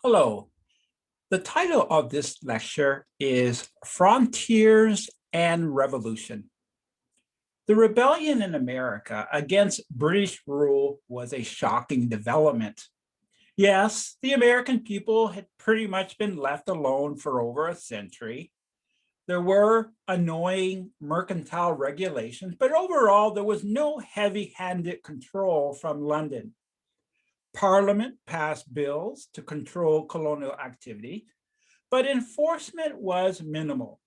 Hello. The title of this lecture is Frontiers and Revolution. The rebellion in America against British rule was a shocking development. Yes, the American people had pretty much been left alone for over a century. There were annoying mercantile regulations, but overall, there was no heavy-handed control from London. Parliament passed bills to control colonial activity, but enforcement was minimal.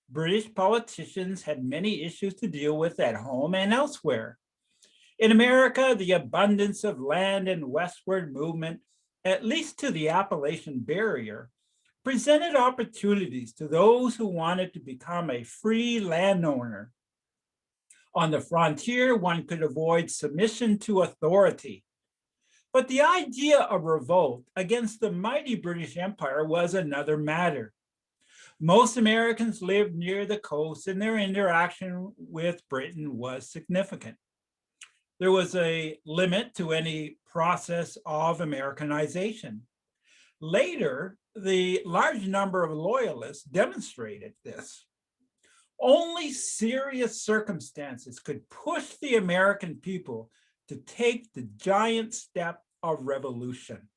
British politicians had many issues to deal with at home and elsewhere. In America, the abundance of land and westward movement, at least to the Appalachian barrier, presented opportunities to those who wanted to become a free landowner. On the frontier, one could avoid submission to authority. But the idea of revolt against the mighty British Empire was another matter. Most Americans lived near the coast, and their interaction with Britain was significant. There was a limit to any process of Americanization. Later, the large number of loyalists demonstrated this. Only serious circumstances could push the American people to take the giant step of revolution.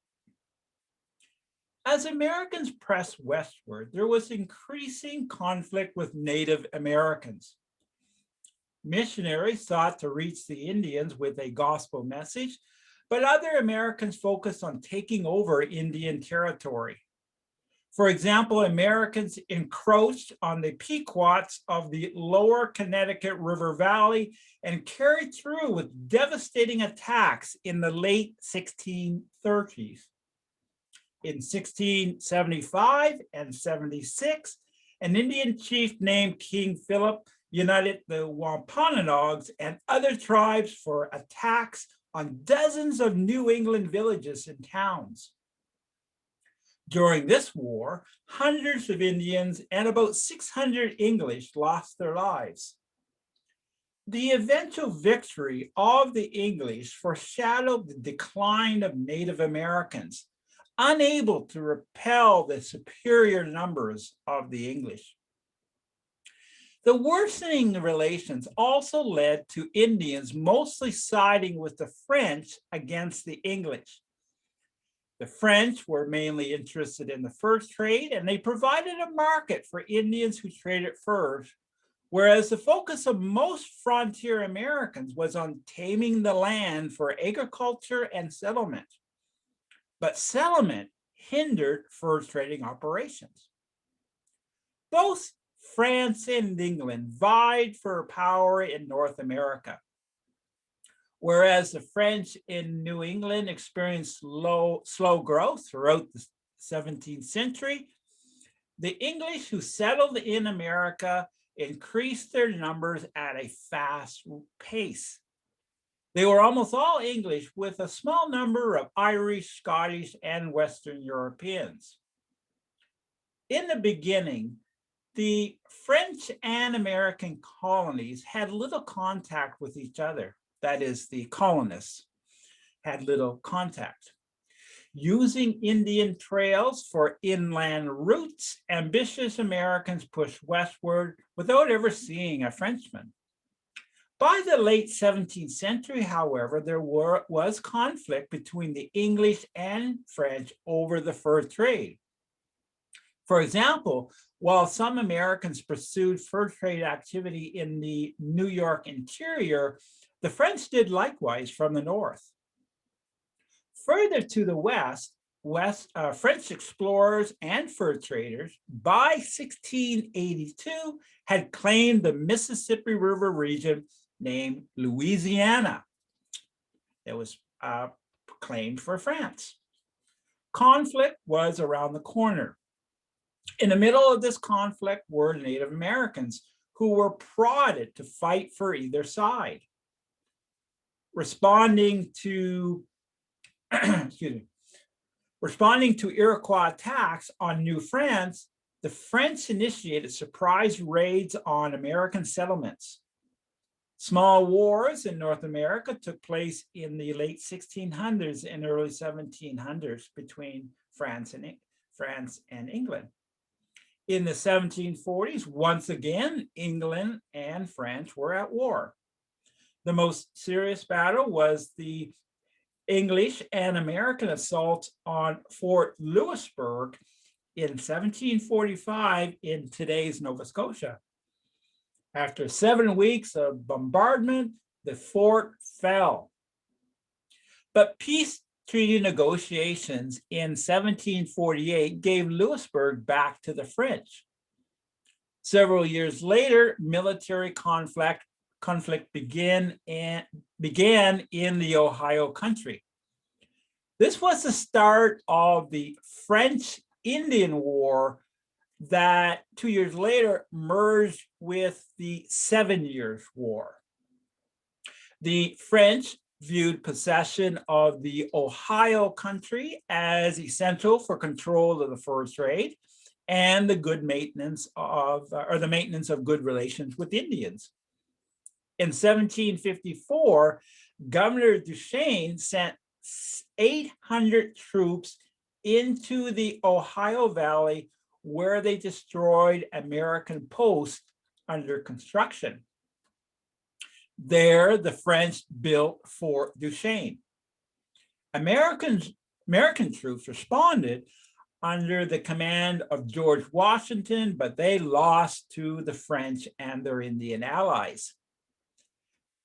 As Americans pressed westward, there was increasing conflict with Native Americans. Missionaries sought to reach the Indians with a gospel message, but other Americans focused on taking over Indian territory. For example, Americans encroached on the Pequots of the lower Connecticut River Valley and carried through with devastating attacks in the late 1630s. In 1675 and 76, an Indian chief named King Philip united the Wampanoags and other tribes for attacks on dozens of New England villages and towns. During this war, hundreds of Indians and about 600 English lost their lives. The eventual victory of the English foreshadowed the decline of Native Americans, unable to repel the superior numbers of the English. The worsening relations also led to Indians mostly siding with the French against the English. The French were mainly interested in the fur trade, and they provided a market for Indians who traded furs, whereas the focus of most frontier Americans was on taming the land for agriculture and settlement. But settlement hindered fur trading operations. Both France and England vied for power in North America. Whereas the French in New England experienced slow growth throughout the 17th century, the English who settled in America increased their numbers at a fast pace. They were almost all English, with a small number of Irish, Scottish, and Western Europeans. In the beginning, the French and American colonies had little contact with each other. That is, the colonists had little contact. Using Indian trails for inland routes, ambitious Americans pushed westward without ever seeing a Frenchman. By the late 17th century, however, there was conflict between the English and French over the fur trade. For example, while some Americans pursued fur trade activity in the New York interior, the French did likewise from the north. Further to the west, French explorers and fur traders by 1682 had claimed the Mississippi River region named Louisiana. It was claimed for France. Conflict was around the corner. In the middle of this conflict were Native Americans who were prodded to fight for either side. Responding to Iroquois attacks on New France, the French initiated surprise raids on American settlements. Small wars in North America took place in the late 1600s and early 1700s between France and England. In the 1740s, once again, England and France were at war. The most serious battle was the English and American assault on Fort Louisbourg in 1745 in today's Nova Scotia. After 7 weeks of bombardment, the fort fell. But peace treaty negotiations in 1748 gave Louisbourg back to the French. Several years later, military conflict began in the Ohio country. This was the start of the French-Indian War that 2 years later merged with the 7 Years' War. The French viewed possession of the Ohio country as essential for control of the fur trade and the good maintenance of good relations with Indians. In 1754, Governor Duchesne sent 800 troops into the Ohio Valley, where they destroyed American posts under construction. There, the French built Fort Duchesne. American troops responded under the command of George Washington, but they lost to the French and their Indian allies.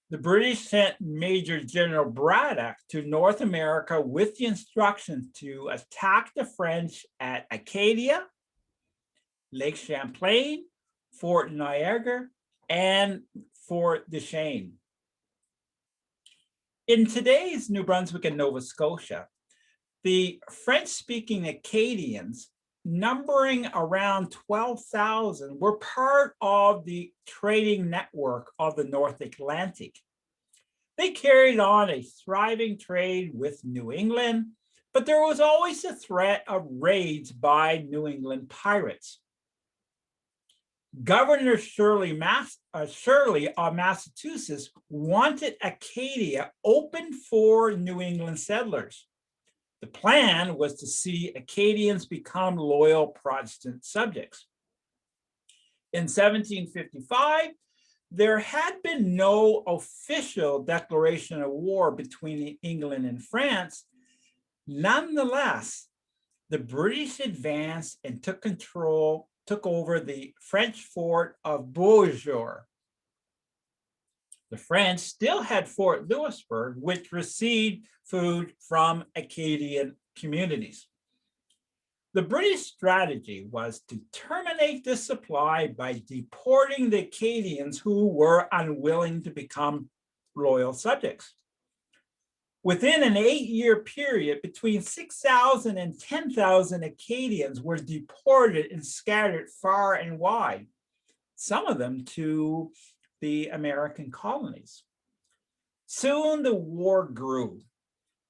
The British sent Major General Braddock to North America with the instructions to attack the French at Acadia, Lake Champlain, Fort Niagara, and Fort Duchesne. In today's New Brunswick and Nova Scotia, the French-speaking Acadians, numbering around 12,000, were part of the trading network of the North Atlantic. They carried on a thriving trade with New England, but there was always the threat of raids by New England pirates. Governor Shirley of Massachusetts wanted Acadia open for New England settlers. The plan was to see Acadians become loyal Protestant subjects. In 1755, there had been no official declaration of war between England and France. Nonetheless, the British advanced and took over the French fort of Beauséjour. The French still had Fort Louisbourg, which received food from Acadian communities. The British strategy was to terminate this supply by deporting the Acadians who were unwilling to become loyal subjects. Within an 8-year period, between 6,000 and 10,000 Acadians were deported and scattered far and wide, some of them to the American colonies. Soon the war grew.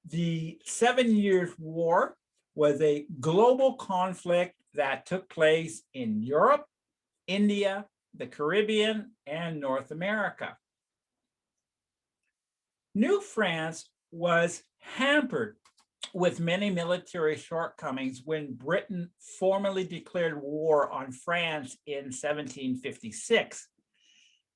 The 7 Years' War was a global conflict that took place in Europe, India, the Caribbean, and North America. New France was hampered with many military shortcomings when Britain formally declared war on France in 1756.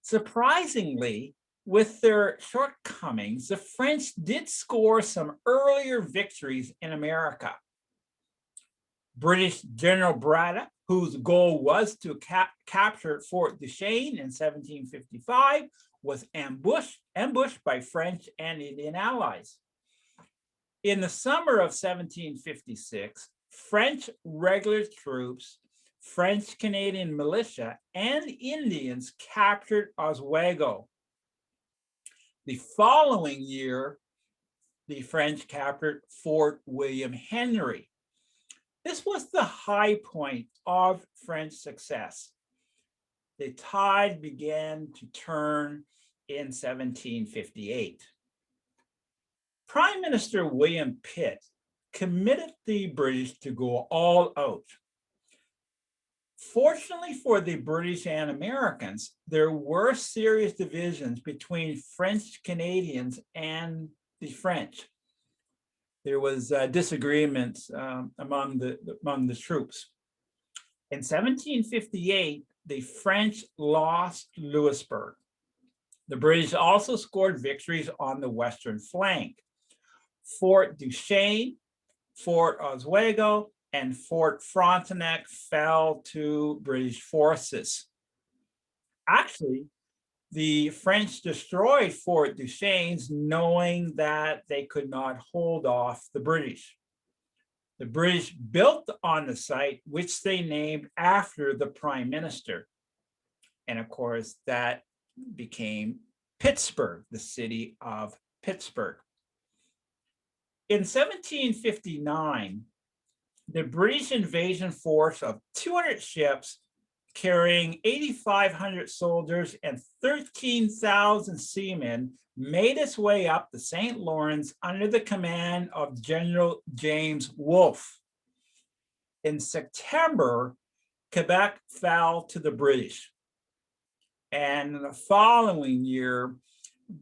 Surprisingly, with their shortcomings, the French did score some earlier victories in America. British General Braddock, whose goal was to capture Fort Duchesne in 1755, was ambushed by French and Indian allies. In the summer of 1756, French regular troops, French Canadian militia, and Indians captured Oswego. The following year, the French captured Fort William Henry. This was the high point of French success. The tide began to turn in 1758. Prime Minister William Pitt committed the British to go all out. Fortunately for the British and Americans, there were serious divisions between French Canadians and the French. There was disagreements among the troops. In 1758, the French lost Louisbourg. The British also scored victories on the western flank. Fort Duchesne, Fort Oswego, and Fort Frontenac fell to British forces. Actually, the French destroyed Fort Duchesne knowing that they could not hold off the British. The British built on the site, which they named after the Prime Minister. And of course, that became Pittsburgh, the city of Pittsburgh. In 1759, the British invasion force of 200 ships carrying 8,500 soldiers and 13,000 seamen made its way up the St. Lawrence under the command of General James Wolfe. In September, Quebec fell to the British. And in the following year,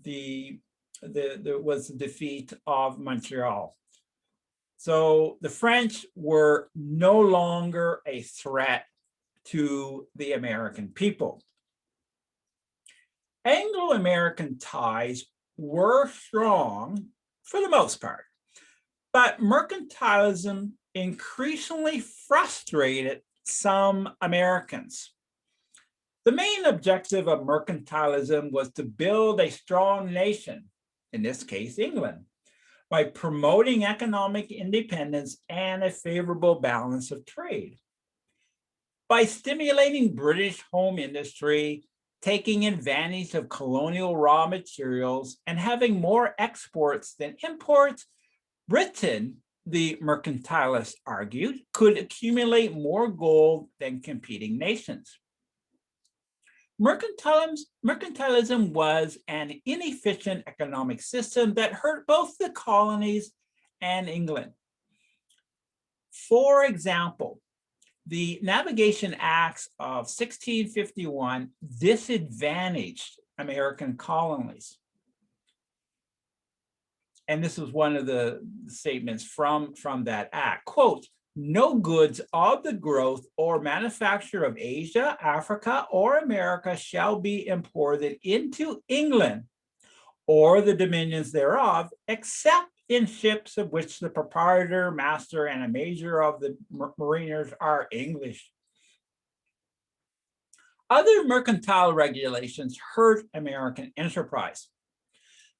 there was the defeat of Montreal. So the French were no longer a threat to the American people. Anglo-American ties were strong for the most part, but mercantilism increasingly frustrated some Americans. The main objective of mercantilism was to build a strong nation, in this case, England, by promoting economic independence and a favorable balance of trade. By stimulating British home industry, taking advantage of colonial raw materials, and having more exports than imports, Britain, the mercantilists argued, could accumulate more gold than competing nations. Mercantilism was an inefficient economic system that hurt both the colonies and England. For example, the Navigation Acts of 1651 disadvantaged American colonies. And this was one of the statements from that act. Quote, "No goods of the growth or manufacture of Asia, Africa, or America shall be imported into England or the dominions thereof, except in ships of which the proprietor, master, and a major of the mariners are English." Other mercantile regulations hurt American enterprise.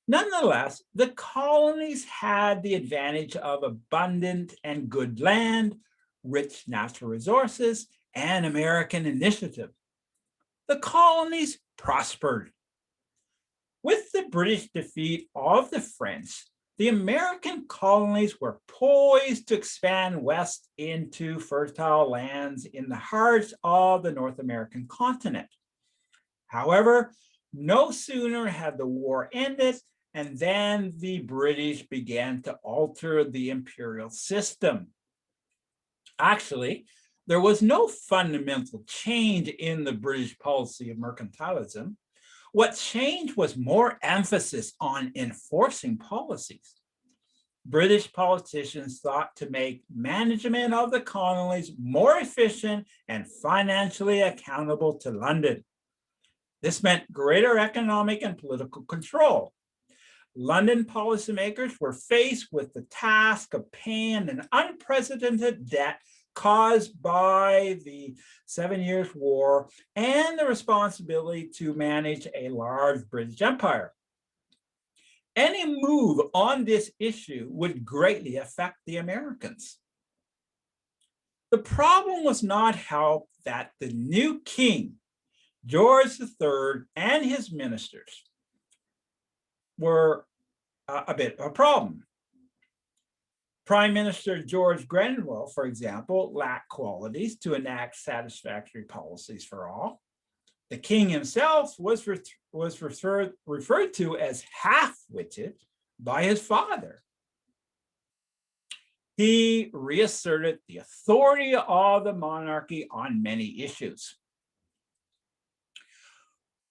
Nonetheless, the colonies had the advantage of abundant and good land, rich natural resources, and American initiative. The colonies prospered. With the British defeat of the French, the American colonies were poised to expand west into fertile lands in the heart of the North American continent. However, no sooner had the war ended, and then the British began to alter the imperial system. Actually, there was no fundamental change in the British policy of mercantilism. What changed was more emphasis on enforcing policies. British politicians sought to make management of the colonies more efficient and financially accountable to London. This meant greater economic and political control. London policymakers were faced with the task of paying an unprecedented debt caused by the 7 Years' War and the responsibility to manage a large British empire. Any move on this issue would greatly affect the Americans. The problem was not helped that the new king, George III, and his ministers were a bit of a problem. Prime Minister George Grenville, for example, lacked qualities to enact satisfactory policies for all. The king himself was referred to as half-witted by his father. He reasserted the authority of the monarchy on many issues.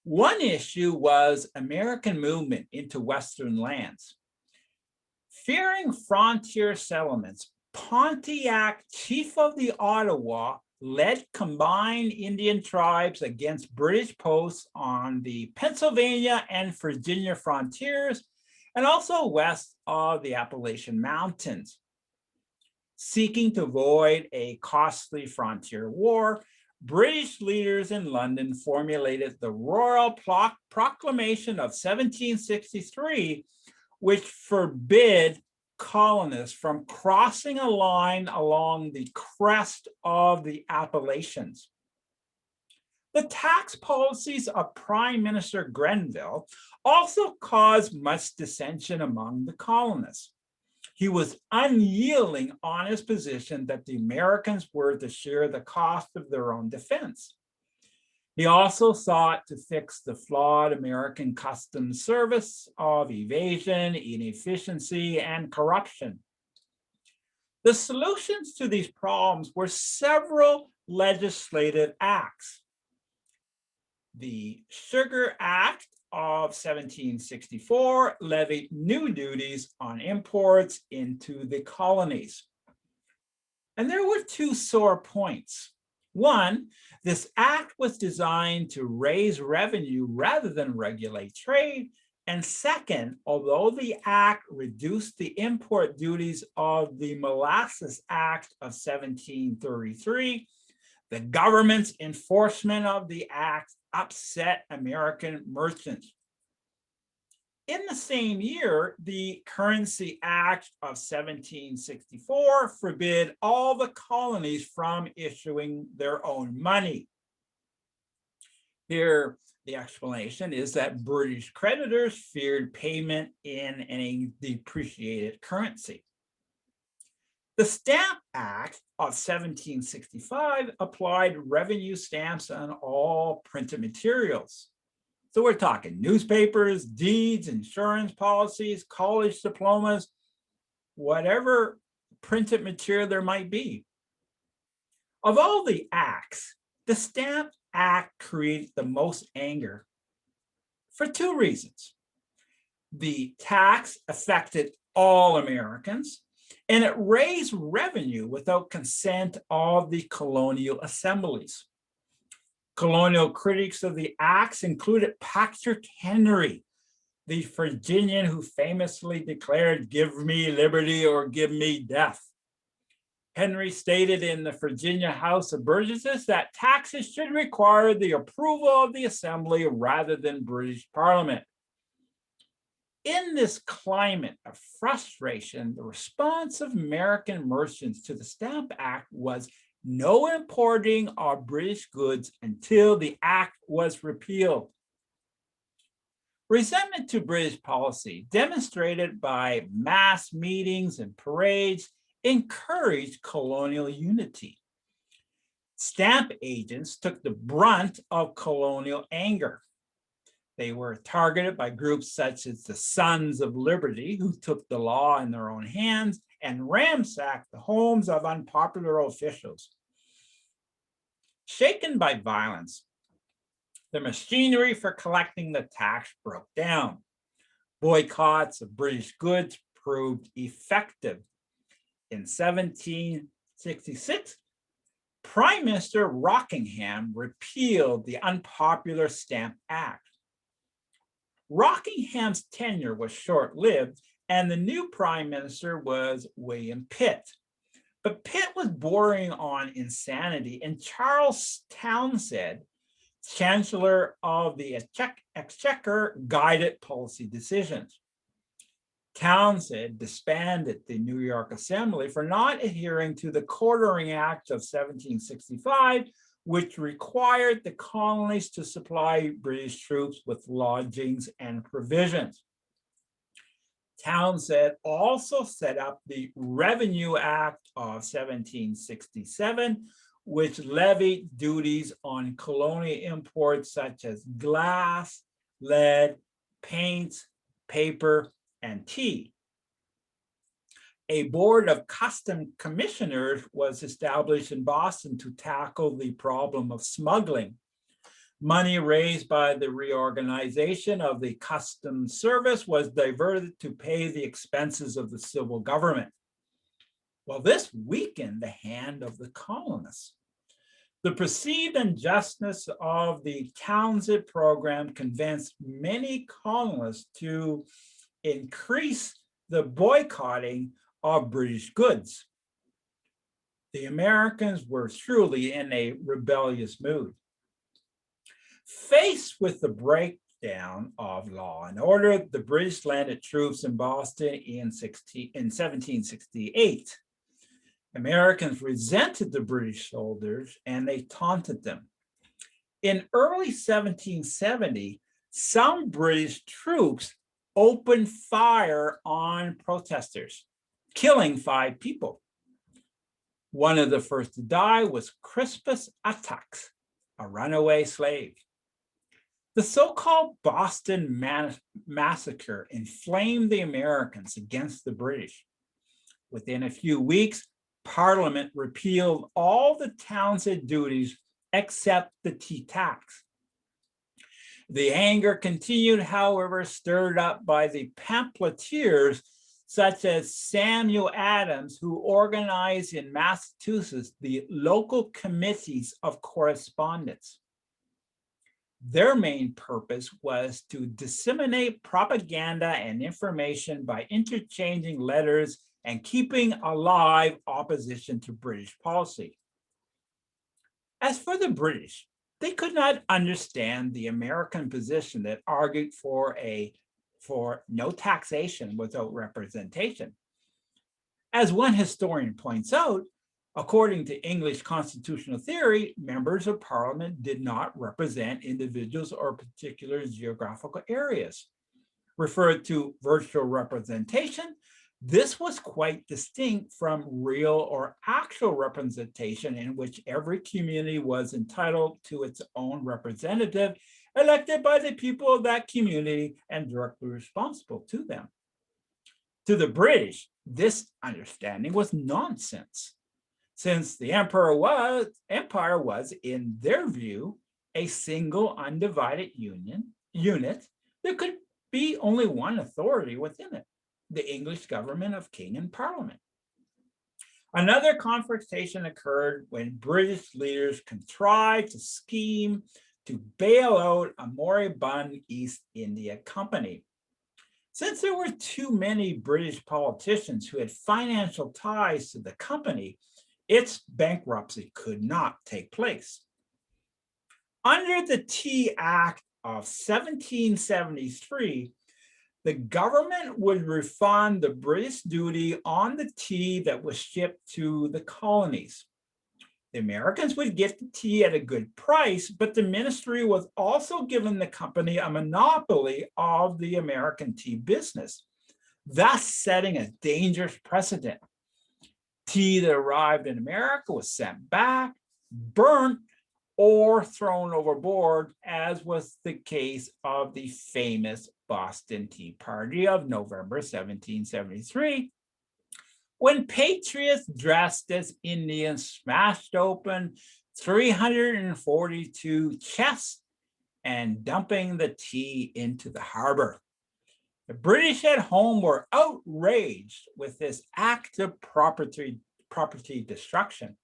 One issue was American movement into Western lands. Fearing frontier settlements, Pontiac, chief of the Ottawa, led combined Indian tribes against British posts on the Pennsylvania and Virginia frontiers, and also west of the Appalachian Mountains. Seeking to avoid a costly frontier war, British leaders in London formulated the Royal Proclamation of 1763, which forbid colonists from crossing a line along the crest of the Appalachians. The tax policies of Prime Minister Grenville also caused much dissension among the colonists. He was unyielding on his position that the Americans were to share the cost of their own defense. He also sought to fix the flawed American customs service of evasion, inefficiency, and corruption. The solutions to these problems were several legislative acts. The Sugar Act of 1764 levied new duties on imports into the colonies. And there were two sore points. One, this act was designed to raise revenue rather than regulate trade. And second, although the act reduced the import duties of the Molasses Act of 1733, the government's enforcement of the act upset American merchants. In the same year, the Currency Act of 1764 forbid all the colonies from issuing their own money. Here, the explanation is that British creditors feared payment in any depreciated currency. The Stamp Act of 1765 applied revenue stamps on all printed materials. So we're talking newspapers, deeds, insurance policies, college diplomas, whatever printed material there might be. Of all the acts, the Stamp Act created the most anger for two reasons. The tax affected all Americans, and it raised revenue without consent of the colonial assemblies. Colonial critics of the acts included Patrick Henry, the Virginian who famously declared, "Give me liberty or give me death." Henry stated in the Virginia House of Burgesses that taxes should require the approval of the Assembly rather than British Parliament. In this climate of frustration, the response of American merchants to the Stamp Act was no importing of British goods until the act was repealed. Resentment to British policy, demonstrated by mass meetings and parades, encouraged colonial unity. Stamp agents took the brunt of colonial anger. They were targeted by groups such as the Sons of Liberty, who took the law in their own hands and ransacked the homes of unpopular officials. Shaken by violence, the machinery for collecting the tax broke down. Boycotts of British goods proved effective. In 1766, Prime Minister Rockingham repealed the unpopular Stamp Act. Rockingham's tenure was short-lived, and the new prime minister was William Pitt. But Pitt was bordering on insanity, and Charles Townshend, Chancellor of the Exchequer, guided policy decisions. Townshend disbanded the New York Assembly for not adhering to the Quartering Act of 1765, which required the colonies to supply British troops with lodgings and provisions. Townshend also set up the Revenue Act of 1767, which levied duties on colonial imports such as glass, lead, paints, paper, and tea. A board of custom commissioners was established in Boston to tackle the problem of smuggling. Money raised by the reorganization of the customs service was diverted to pay the expenses of the civil government. Well, this weakened the hand of the colonists. The perceived injustice of the Townsend program convinced many colonists to increase the boycotting of British goods. The Americans were truly in a rebellious mood. Faced with the breakdown of law and order, the British landed troops in Boston in 1768. Americans resented the British soldiers and they taunted them. In early 1770, some British troops opened fire on protesters, killing 5 people. One of the first to die was Crispus Attucks, a runaway slave. The so-called Boston Massacre inflamed the Americans against the British. Within a few weeks, Parliament repealed all the Townsend duties except the tea tax. The anger continued, however, stirred up by the pamphleteers such as Samuel Adams, who organized in Massachusetts the local committees of correspondence. Their main purpose was to disseminate propaganda and information by interchanging letters and keeping alive opposition to British policy. As for the British, they could not understand the American position that argued for no taxation without representation. As one historian points out, according to English constitutional theory, members of Parliament did not represent individuals or particular geographical areas. Referred to virtual representation, this was quite distinct from real or actual representation in which every community was entitled to its own representative elected by the people of that community and directly responsible to them. To the British, this understanding was nonsense, since the empire was, in their view, a single undivided unit, there could be only one authority within it, the English government of king and parliament. Another confrontation occurred when British leaders contrived to scheme to bail out a moribund East India Company. Since there were too many British politicians who had financial ties to the company, its bankruptcy could not take place. Under the Tea Act of 1773, the government would refund the British duty on the tea that was shipped to the colonies. The Americans would get the tea at a good price, but the ministry was also giving the company a monopoly of the American tea business, thus setting a dangerous precedent. Tea that arrived in America was sent back, burnt, or thrown overboard, as was the case of the famous Boston Tea Party of November 1773, when patriots dressed as Indians smashed open 342 chests and dumping the tea into the harbor. The British at home were outraged with this act of property destruction.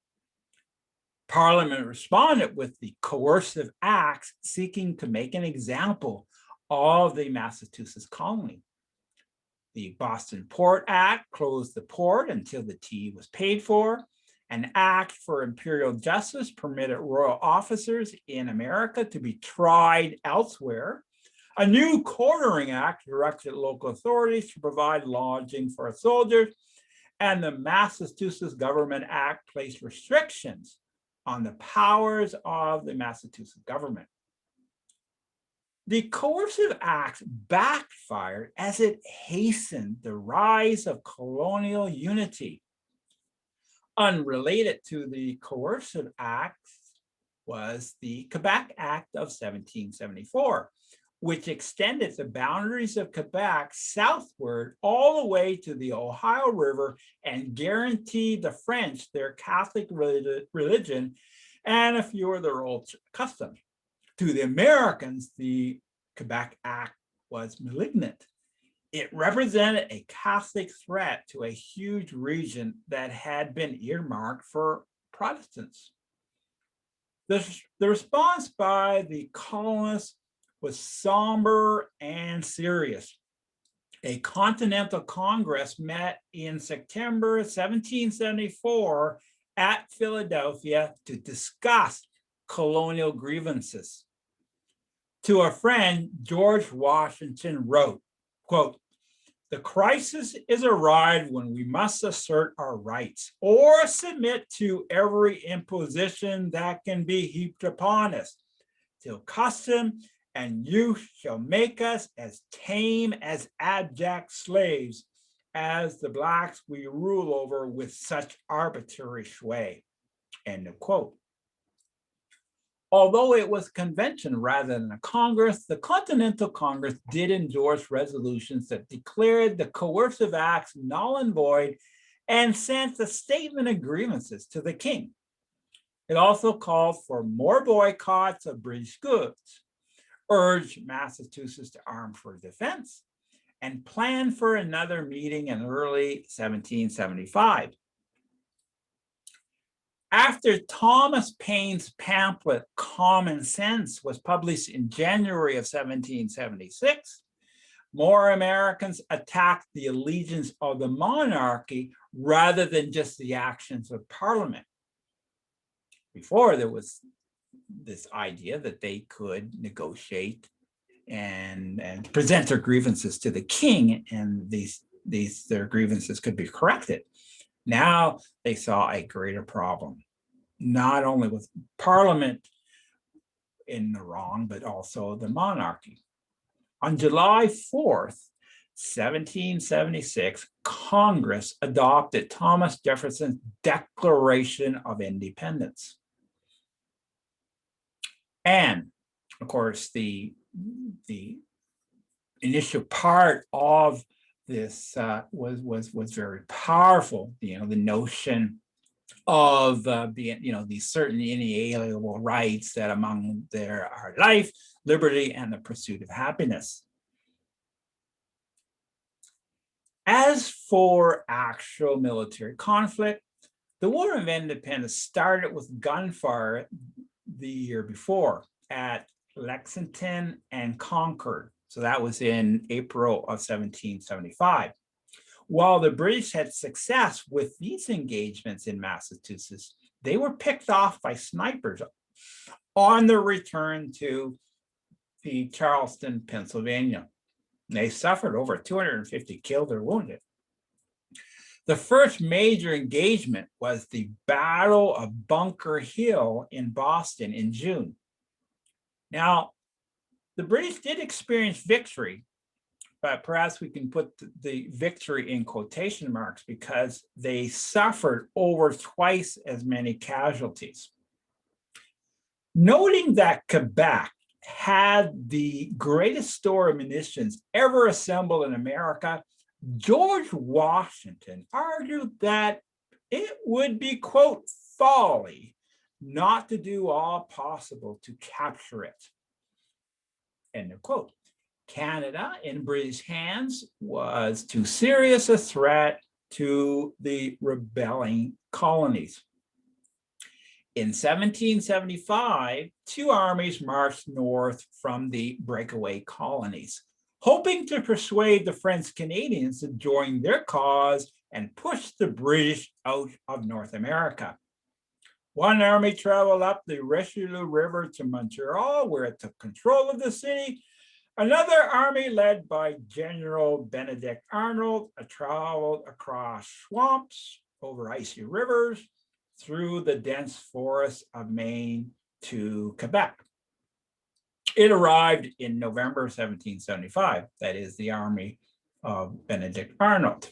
Parliament responded with the coercive acts seeking to make an example of the Massachusetts colony. The Boston Port Act closed the port until the tea was paid for. An act for imperial justice permitted royal officers in America to be tried elsewhere. A new quartering act directed local authorities to provide lodging for soldiers, and the Massachusetts Government Act placed restrictions on the powers of the Massachusetts government. The coercive act backfired as it hastened the rise of colonial unity. Unrelated to the coercive acts was the Quebec Act of 1774, which extended the boundaries of Quebec southward all the way to the Ohio River and guaranteed the French their Catholic religion and a few of their old customs. To the Americans, the Quebec Act was malignant. It represented a Catholic threat to a huge region that had been earmarked for Protestants. The response by the colonists was somber and serious. A Continental Congress met in September 1774 at Philadelphia to discuss colonial grievances. To a friend, George Washington wrote, quote, "The crisis is arrived when we must assert our rights or submit to every imposition that can be heaped upon us, till custom and use shall make us as tame as abject slaves as the blacks we rule over with such arbitrary sway." End of quote. Although it was a convention rather than a Congress, the Continental Congress did endorse resolutions that declared the coercive acts null and void and sent a statement of grievances to the king. It also called for more boycotts of British goods, urged Massachusetts to arm for defense, and planned for another meeting in early 1775. After Thomas Paine's pamphlet, Common Sense, was published in January of 1776, more Americans attacked the allegiance of the monarchy rather than just the actions of Parliament. Before, there was this idea that they could negotiate and present their grievances to the king, and their grievances could be corrected. Now they saw a greater problem, not only with Parliament in the wrong, but also the monarchy. On July 4th, 1776, Congress adopted Thomas Jefferson's Declaration of Independence. And of course, the initial part of this was very powerful. The notion of being, these certain inalienable rights that among there are life, liberty, and the pursuit of happiness. As for actual military conflict, the War of Independence started with gunfire the year before at Lexington and Concord. So that was in April of 1775. While the British had success with these engagements in Massachusetts, they were picked off by snipers on their return to the Charleston, Pennsylvania. They suffered over 250 killed or wounded. The first major engagement was the Battle of Bunker Hill in Boston in June. Now, the British did experience victory, but perhaps we can put the victory in quotation marks because they suffered over twice as many casualties. Noting that Quebec had the greatest store of munitions ever assembled in America, George Washington argued that it would be, quote, folly not to do all possible to capture it, end of quote. Canada in British hands was too serious a threat to the rebelling colonies. In 1775, two armies marched north from the breakaway colonies, hoping to persuade the French Canadians to join their cause and push the British out of North America. One army traveled up the Richelieu River to Montreal, where it took control of the city. Another army led by General Benedict Arnold traveled across swamps, over icy rivers, through the dense forests of Maine to Quebec. It arrived in November 1775, that is the army of Benedict Arnold.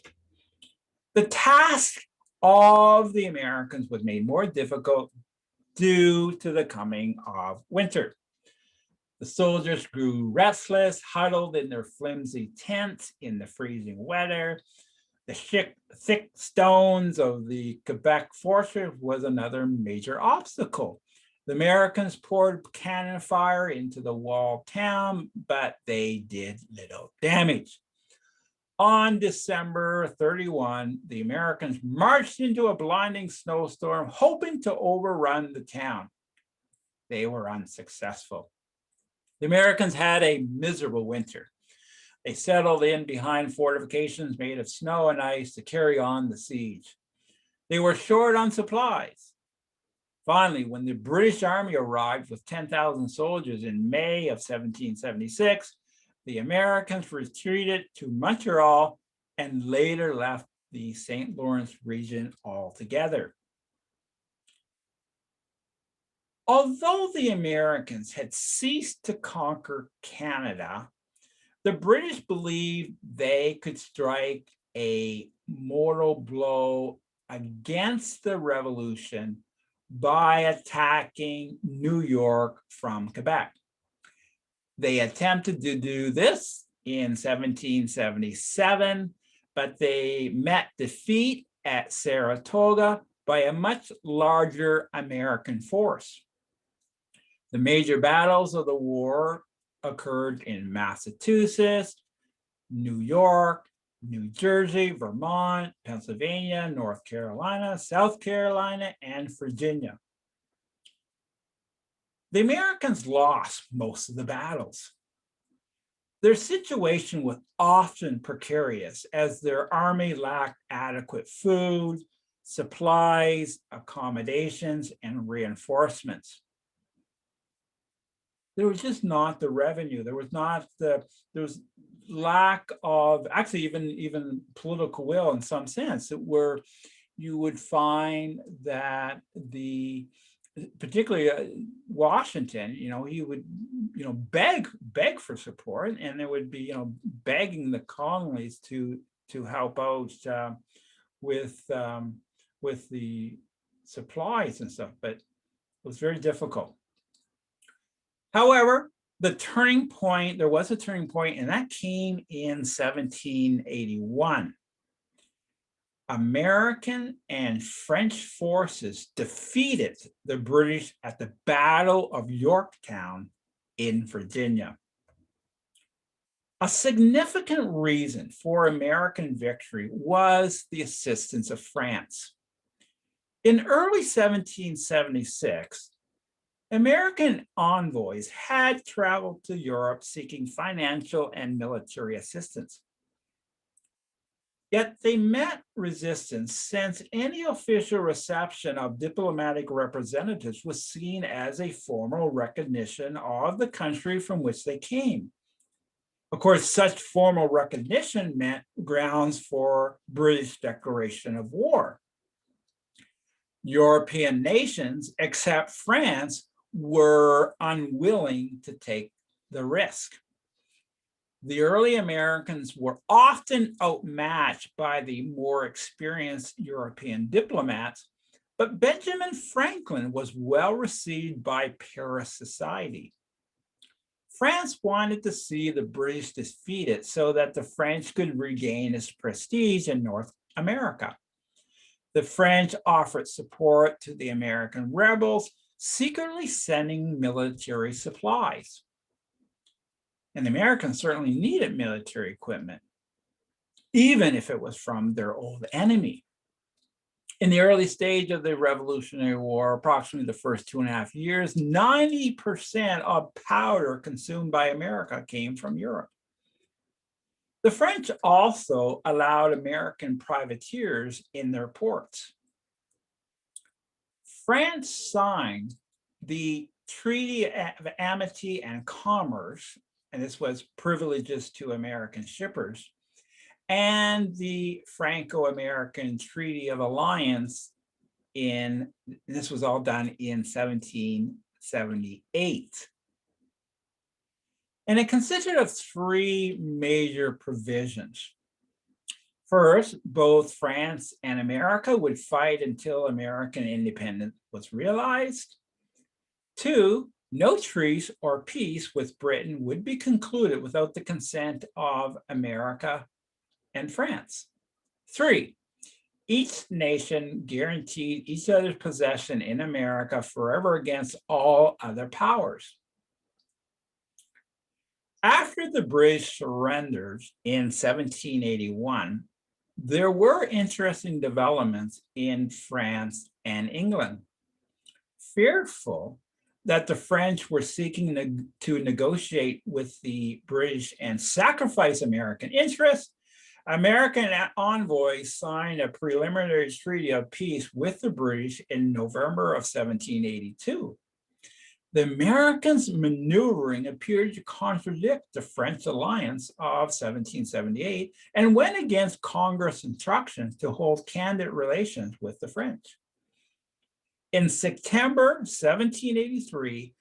The task of the Americans was made more difficult due to the coming of winter. The soldiers grew restless, huddled in their flimsy tents in the freezing weather. The thick stones of the Quebec fortress was another major obstacle. The Americans poured cannon fire into the walled town, but they did little damage. On December 31, the Americans marched into a blinding snowstorm, hoping to overrun the town. They were unsuccessful. The Americans had a miserable winter. They settled in behind fortifications made of snow and ice to carry on the siege. They were short on supplies. Finally, when the British Army arrived with 10,000 soldiers in May of 1776, the Americans retreated to Montreal and later left the St. Lawrence region altogether. Although the Americans had ceased to conquer Canada, the British believed they could strike a mortal blow against the revolution by attacking New York from Quebec. They attempted to do this in 1777, but they met defeat at Saratoga by a much larger American force. The major battles of the war occurred in Massachusetts, New York, New Jersey, Vermont, Pennsylvania, North Carolina, South Carolina, and Virginia. The Americans lost most of the battles. Their situation was often precarious as their army lacked adequate food, supplies, accommodations, and reinforcements. There was just not the revenue. There was lack of actually even political will in some sense, where you would find that particularly Washington, he would beg for support, and there would be begging the colonies to help out with the supplies and stuff, but it was very difficult. However, there was a turning point, and that came in 1781. American and French forces defeated the British at the Battle of Yorktown in Virginia. A significant reason for American victory was the assistance of France. In early 1776, American envoys had traveled to Europe seeking financial and military assistance. Yet they met resistance since any official reception of diplomatic representatives was seen as a formal recognition of the country from which they came. Of course, such formal recognition meant grounds for British declaration of war. European nations, except France, were unwilling to take the risk. The early Americans were often outmatched by the more experienced European diplomats, but Benjamin Franklin was well received by Paris society. France wanted to see the British defeated so that the French could regain its prestige in North America. The French offered support to the American rebels, secretly sending military supplies. And the Americans certainly needed military equipment, even if it was from their old enemy. In the early stage of the Revolutionary War, approximately the first 2.5 years, 90% of powder consumed by America came from Europe. The French also allowed American privateers in their ports. France signed the Treaty of Amity and Commerce, and this was privileges to American shippers, and the Franco-American Treaty of Alliance this was all done in 1778. And it consisted of 3 major provisions. First, both France and America would fight until American independence was realized. 2, No truce or peace with Britain would be concluded without the consent of America and France. 3, each nation guaranteed each other's possession in America forever against all other powers. After the British surrenders in 1781, there were interesting developments in France and England. Fearful that the French were seeking to negotiate with the British and sacrifice American interests, American envoys signed a preliminary treaty of peace with the British in November of 1782. The Americans' maneuvering appeared to contradict the French alliance of 1778 and went against Congress' instructions to hold candid relations with the French. In September 1783,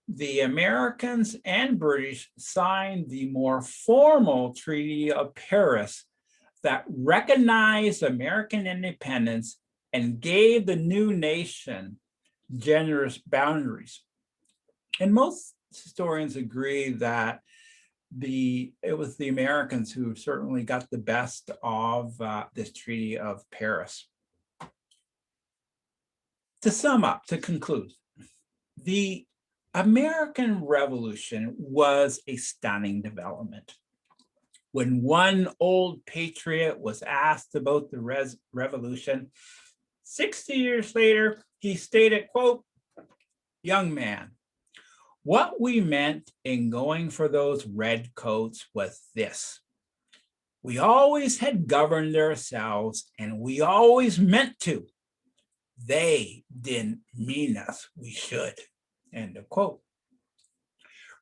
the Americans and British signed the more formal Treaty of Paris that recognized American independence and gave the new nation generous boundaries. And most historians agree that it was the Americans who certainly got the best of this Treaty of Paris. To sum up, to conclude, the American Revolution was a stunning development. When one old patriot was asked about the revolution, 60 years later, he stated, quote, "Young man, what we meant in going for those red coats was this. We always had governed ourselves and we always meant to. They didn't mean us we should." End of quote.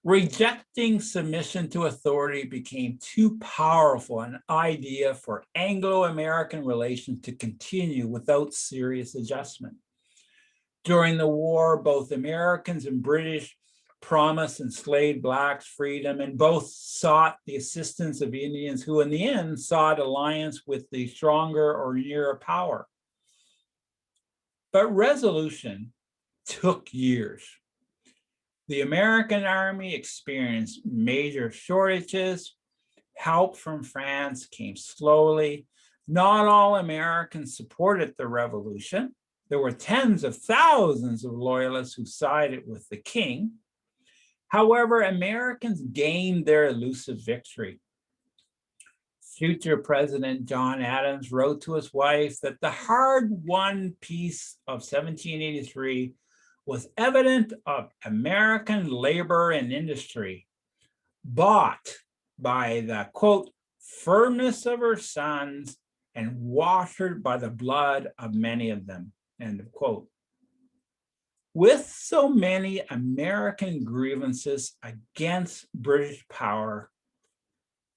Rejecting submission to authority became too powerful an idea for Anglo-American relations to continue without serious adjustment. During the war, both Americans and British promised enslaved Blacks freedom, and both sought the assistance of Indians who in the end sought alliance with the stronger or nearer power. But resolution took years. The American army experienced major shortages. Help from France came slowly. Not all Americans supported the revolution. There were tens of thousands of loyalists who sided with the king. However, Americans gained their elusive victory. Future President John Adams wrote to his wife that the hard-won peace of 1783 was evident of American labor and industry, bought by the, quote, firmness of her sons and watered by the blood of many of them, end of quote. With so many American grievances against British power,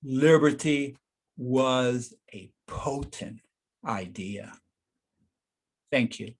liberty was a potent idea. Thank you.